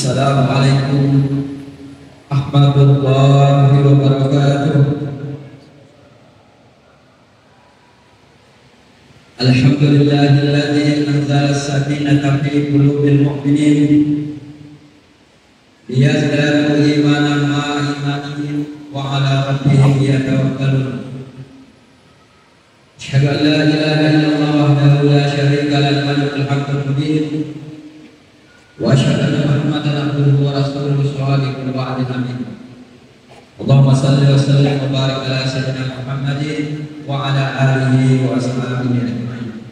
Assalamualaikum warahmatullahi wabarakatuh. Alhamdulillahilladzi anzala as-sakinata fi qulubil mu'minin liyazdadu imanan ma'a imanihim wa 'ala rabbihim yatawakkalun. Asyhadu an la ilaha illallah wahdahu la syarika lahu al-malikul haqqul mubin wa asyhadu anna Muhammadan abduhu wa rasuluhu shadiqul wa'dil amin. Allahumma shalli wa sallim wa barik ala sayyidina Muhammadin wa ala alihi wa ashabihi ajma'in.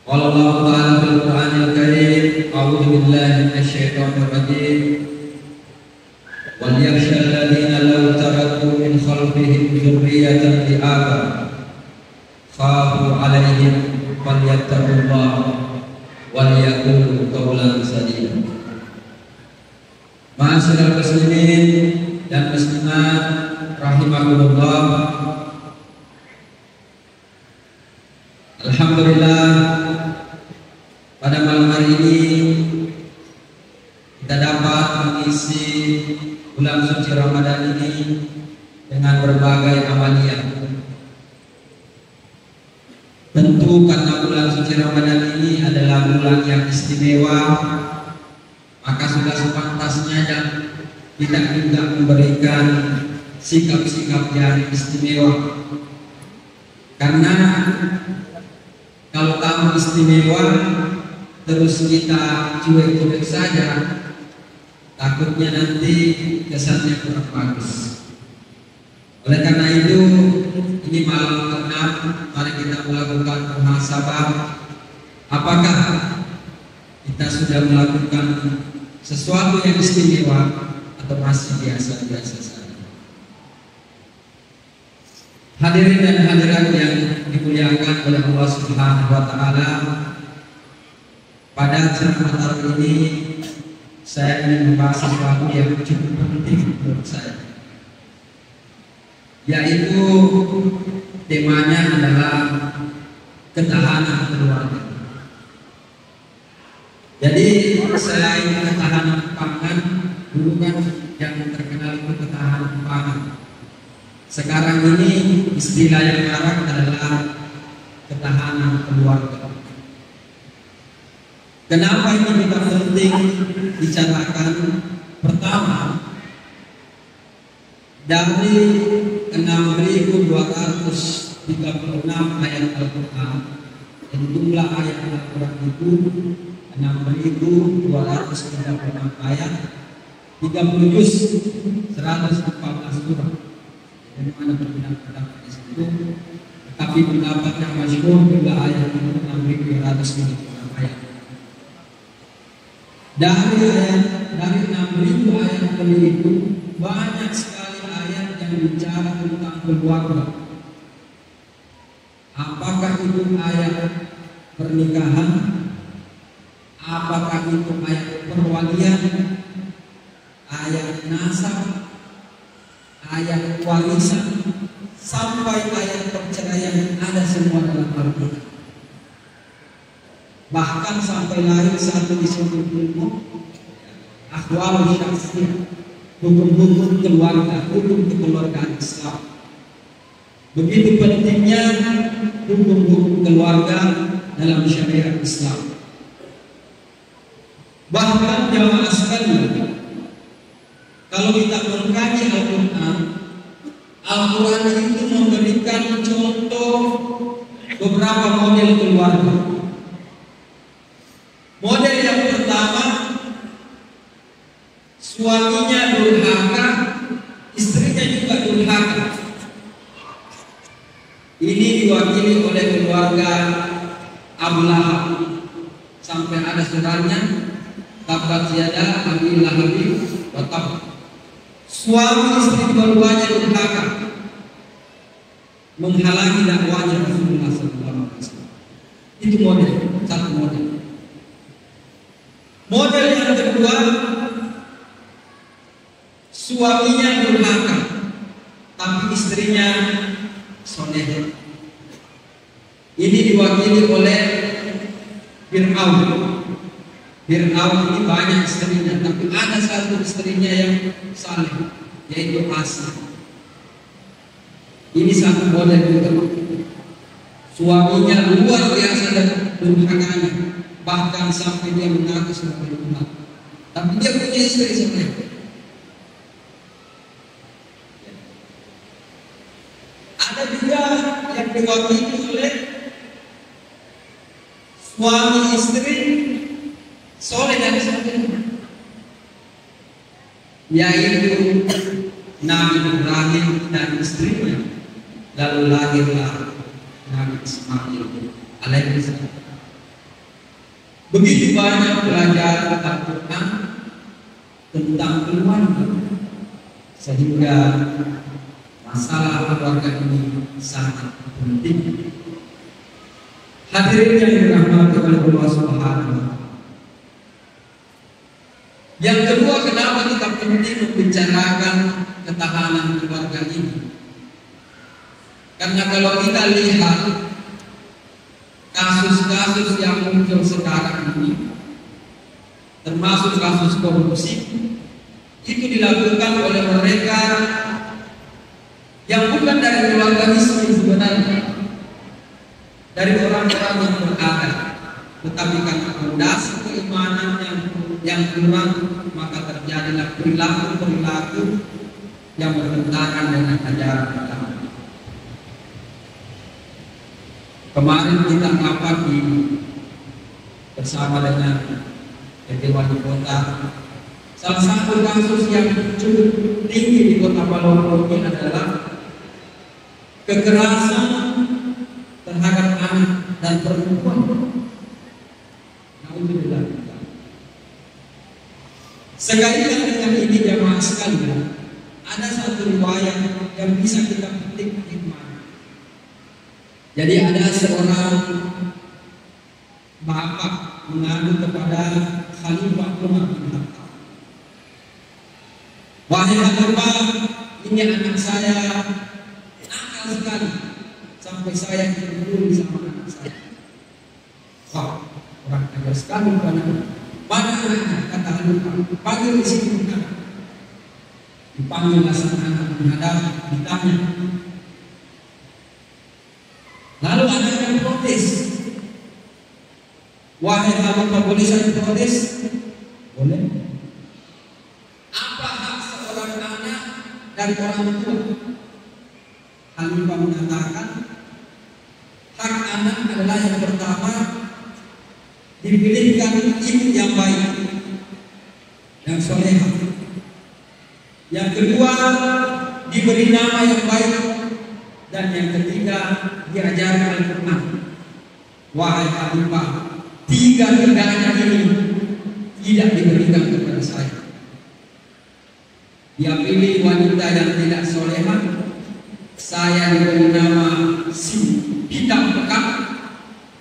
Qala Allah ta'ala fil Qur'anil Karim, a'udzu billahi minasy syaithanir rajim. Wal yakhshal ladzina law taraku min khalfihim dzurriyyatan dhi'afan khafu 'alaihim falyattaqullaha wal yaqulu qawlan sadida. Ma'asyiral muslimin dan muslimat rahimakumullah. Alhamdulillah, pada malam hari ini kita dapat mengisi bulan suci Ramadan ini dengan berbagai amaliyah. Tentu karena bulan suci Ramadan ini adalah bulan yang istimewa, maka sudah sepantasnya dan kita juga memberikan sikap-sikap yang istimewa. Karena kalau tamu istimewa terus kita cuek-cuek saja, takutnya nanti kesannya kurang bagus. Oleh karena itu, ini malam ke-6, mari kita melakukan muhasabah. Apakah kita sudah melakukan sesuatu yang istimewa atau masih biasa-biasa saja? Hadirin dan hadirat yang dimuliakan oleh Allah Subhanahu wa taala, pada ceramah ini saya ingin membahas sesuatu yang cukup penting menurut saya, yaitu temanya adalah ketahanan keluarga. Jadi selain ketahanan pangan, dulu kan yang terkenal itu ketahanan pangan. Sekarang ini istilah yang marak adalah ketahanan keluarga. Kenapa ini kita penting bicarakan? Pertama, dari 6.236 ayat Al-Quran, dan jumlah ayat Al-Quran itu 6.236 ayat, 30 juz, 114 surah. Dari mana berbeda pendapat di situ? Tapi pendapat yang masyhur jumlah ayat itu 6.236 ayat. Dari 6.000 ayat itu banyak sekali ayat yang bicara tentang keluarga. Apakah itu ayat pernikahan? Apakah itu ayat perwalian? Ayat nasab? Ayat warisan? Sampai ayat perceraian ada semua dalam Al-Quran. Bahkan sampai lahir satu disebut ilmu ahwal syakhsiyah, hukum-hukum keluarga, hukum kekeluargaan Islam. Begitu pentingnya hukum-hukum keluarga dalam syariat Islam. Bahkan jamaah sekalian, kalau kita mengkaji Al-Quran itu memberikan contoh beberapa model keluarga. Model yang pertama, suaminya durhaka, istrinya juga durhaka. Ini diwakili oleh keluarga Abu Lahab. Sampai ada surahnya, tabbat yada Abi Lahab wa tab. Suami istri dua-duanya durhaka, menghalangi dakwahnya Rasulullah SAW. Itu model, satu model. Model yang kedua, suaminya durhaka, tapi istrinya soleh. Ini diwakili oleh Fir'aun. Fir'aun ini banyak istrinya, tapi ada satu istrinya yang saleh, yaitu Asy. Ini satu model juga. Suaminya luar biasa dan durhakanya, bahkan sampai dia mengaku sebagai Tuhan. Tapi dia punya istri saleh. Ada juga yang diwakili oleh suami istri soleh dan sebagainya, yaitu Nabi Ibrahim dan istrinya. Lalu lahirlah Nabi Ismail alaihissalam. Begitu banyak pelajaran Al-Quran tentang keluarga, sehingga masalah keluarga ini sangat penting. Hadirin yang dirahmati oleh Allah Subhanahu wa Ta'ala. Yang kedua, kenapa kita penting membicarakan ketahanan keluarga ini? Karena kalau kita lihat kasus-kasus yang muncul sekarang ini, termasuk kasus korupsi, itu dilakukan oleh mereka yang bukan dari keluarga Islam sebenarnya, dari orang-orang yang berada, tetapi karena fondasi keimanan yang kurang, maka terjadilah perilaku-perilaku yang bertentangan dengan ajaran agama. Kemarin kita ngapaki bersama dengan PT Wali Kota, salah satu kasus yang cukup tinggi di Kota Palembang ini adalah kekerasan terhadap anak dan perempuan. Alhamdulillah. Sekali dengan ini jamaah sekalian, ada satu riwayat yang bisa kita petik hikmah. Jadi ada seorang bapak mengadu kepada Khalifah Umar bin Khattab. Wahai Khalifah, ini anak saya nakal sekali sampai saya diburu sama anak saya. Wah, orang ajar sekali mana anaknya, kata Khalifah, panggil di sini. Dipanggil sang anak menghadap, ditanya. Lalu anaknya protes. Wahai Khalifah, boleh saya protes? Boleh. Apa hak seorang anak dari orang tua? Khalifah mengatakan, hak anak adalah yang pertama dipilihkan ibu yang baik, yang solehah. Yang kedua diberi nama yang baik, dan yang ketiga diajarkan Al-Quran. Wahai Khalifah, tiga-tiganya ini tidak diberikan kepada saya. Dia pilih wanita yang tidak solehah, saya diberi nama si hitam pekat,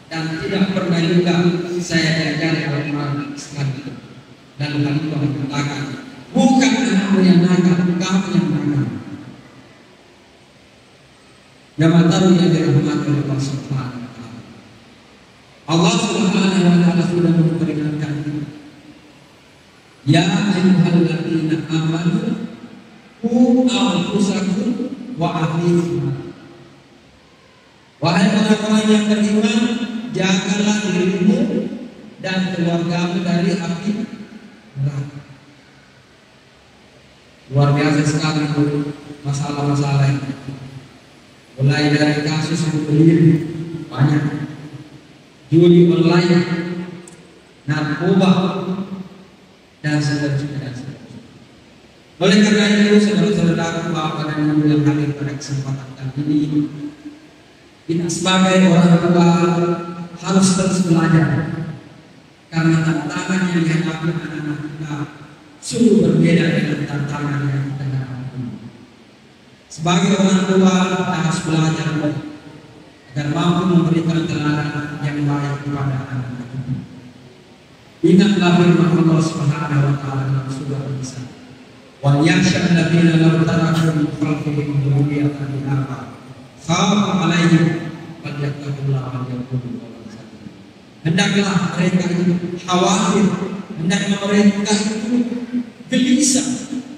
dan tidak pernah juga saya diajari Al-Quran sekali. Dan Khalifah mengatakan, bukan anakmu yang nakal, kamu yang nakal. Jamaah yang dirahmati oleh Allah Subhanahu wa Ta'ala. Allah Subhanahu wa Ta'ala sudah memperingatkan kita. Ya ayyuhalladzina amanu qu anfusakum wa ahlikum. Wahai orang-orang yang beriman, jagalah dirimu dan keluargamu dari api neraka. Luar biasa sekali masalah-masalah ini. Mulai dari kasus bunuh banyak, judi online, narkoba, dan seterusnya. Oleh karena itu, saudara-saudara, Bapak dan Ibu yang hadir pada kesempatan kali ini, kita sebagai orang tua harus terus belajar, karena tantangan yang dihadapi anak-anak kita sungguh berbeda dengan tantangan yang kita hadapi. Sebagai orang tua kita harus belajar agar mampu memberikan teladan yang baik kepada anak-anak kita. Ingatlah firman Allah Subhanahu wa Ta'ala dalam surah An-Nisa. Wa yakhsha alladziina law taraku min khalfihim dhurriyyatan dha'afan khafu 'alaihim falyattaqullaha wa yaqulu qawlan sadida. hendaklah mereka itu khawatir, hendaklah mereka itu gelisah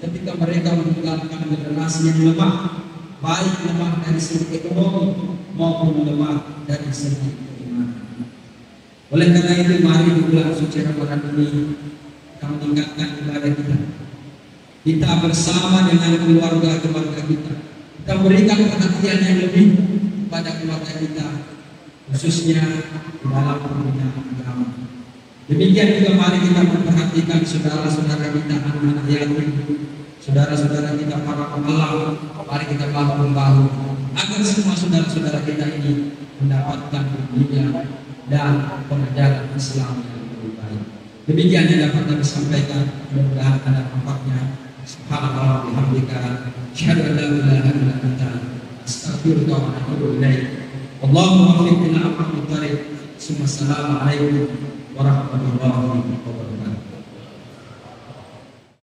ketika mereka meninggalkan generasi yang lemah, baik lemah dari segi ekonomi maupun lemah dari segi keimanan. Oleh karena itu, mari di bulan suci Ramadan ini kita meningkatkan ibadah kita. Kita bersama dengan keluarga-keluarga kita berikan perhatian yang lebih kepada keluarga kita, khususnya dalam pembinaan agama. Demikian juga mari kita memperhatikan saudara-saudara kita, anak-anak yatim, saudara-saudara kita para pemalang. Mari kita bahu-membahu agar semua saudara-saudara kita ini mendapatkan bimbingan dan pengajaran Islam yang lebih baik. Demikian yang dapat kami sampaikan. Mudah-mudahan ada manfaatnya. Subhanallah wa bihamdika, asyhadu an la ilaha illa anta, astaghfiruka wa atubu ilaik. Allahumma waffiqna ila aqwamit thariq. Assalamualaikum warahmatullahi wabarakatuh.